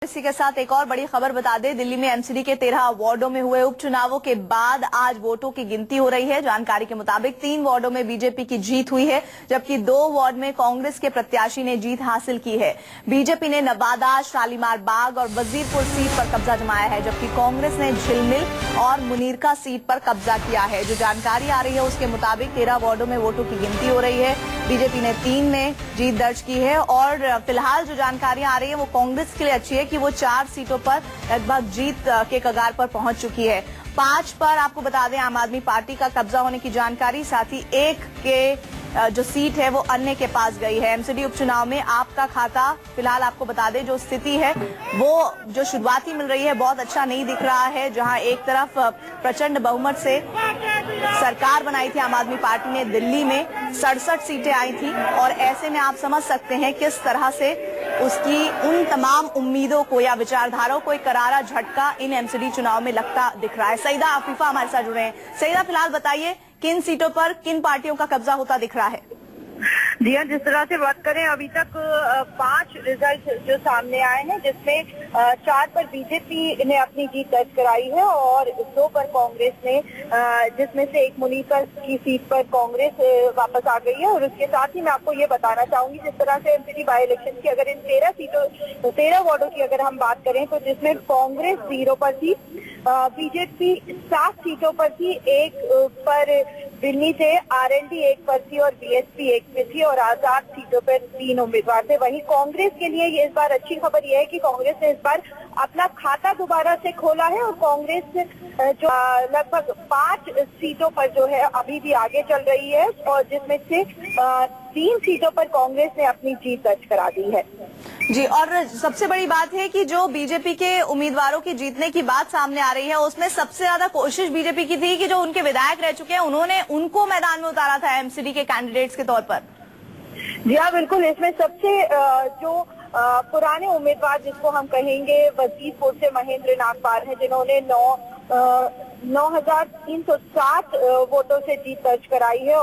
इसी के साथ एक और बड़ी खबर बता दें, दिल्ली में एमसीडी के 13 वार्डों में हुए उपचुनावों के बाद आज वोटों की गिनती हो रही है। जानकारी के मुताबिक 3 वार्डों में बीजेपी की जीत हुई है, जबकि 2 वार्ड में कांग्रेस के प्रत्याशी ने जीत हासिल की है। बीजेपी ने नवादा, शालीमार बाग और वजीरपुर सीट पर कब्जा जमाया है, जबकि कांग्रेस ने झिलमिल और मुनीरका सीट पर कब्जा किया है। जो जानकारी आ रही है उसके मुताबिक 13 वार्डों में वोटों की गिनती हो रही है। बीजेपी ने 3 में जीत दर्ज की है और फिलहाल जो जानकारियां आ रही है वो कांग्रेस के लिए अच्छी है कि वो 4 सीटों पर लगभग जीत के कगार पर पहुंच चुकी है। 5 पर आपको बता दें आम आदमी पार्टी का कब्जा होने की जानकारी, साथ ही 1 के जो सीट है वो अन्य के पास गई है। एमसीडी उपचुनाव में आपका खाता फिलहाल आपको बता दें जो स्थिति है वो जो शुरुआती मिल रही है बहुत अच्छा नहीं दिख रहा है। जहां एक तरफ प्रचंड बहुमत से सरकार बनाई थी आम आदमी पार्टी ने, दिल्ली में 67 सीटें आई थी और ऐसे में आप समझ सकते हैं किस तरह से उसकी उन तमाम उम्मीदों को या विचारधाराओं को एक करारा झटका इन एमसीडी चुनाव में लगता दिख रहा है। सईदा आफीफा हमारे साथ जुड़े हैं। सईदा, फिलहाल बताइए किन सीटों पर किन पार्टियों का कब्जा होता दिख रहा है? जी हाँ, जिस तरह से बात करें अभी तक 5 रिजल्ट जो सामने आए हैं, जिसमें 4 पर बीजेपी ने अपनी जीत दर्ज कराई है और 2 पर कांग्रेस ने, जिसमें से एक मुनीरका की सीट पर कांग्रेस वापस आ गई है। और उसके साथ ही मैं आपको ये बताना चाहूंगी, जिस तरह से एमसीडी बाई इलेक्शन की अगर इन 13 वार्डों की अगर हम बात करें तो जिसमें कांग्रेस 0 पर थी, बीजेपी 7 सीटों पर थी, 1 पर दिल्ली से आरएलडी 1 पर थी और बीएसपी 1 पे थी और आजाद सीटों पर 3 उम्मीदवार थे। वहीं कांग्रेस के लिए ये इस बार अच्छी खबर यह है कि कांग्रेस ने इस बार अपना खाता दोबारा से खोला है और कांग्रेस जो लगभग 5 सीटों पर जो है अभी भी आगे चल रही है और जिसमें से 3 सीटों पर कांग्रेस ने अपनी जीत दर्ज करा दी है। जी, और सबसे बड़ी बात है कि जो बीजेपी के उम्मीदवारों की जीतने की बात सामने आ रही है उसमें सबसे ज्यादा कोशिश बीजेपी की थी कि जो उनके विधायक रह चुके हैं उन्होंने उनको मैदान में उतारा था एमसीडी के कैंडिडेट्स के तौर पर। जी हाँ, बिल्कुल। इसमें सबसे जो पुराने उम्मीदवार जिसको हम कहेंगे, वजीरपुर से महेंद्र नागपाल हैं, जिन्होंने 9,360 वोटों से जीत दर्ज कराई है।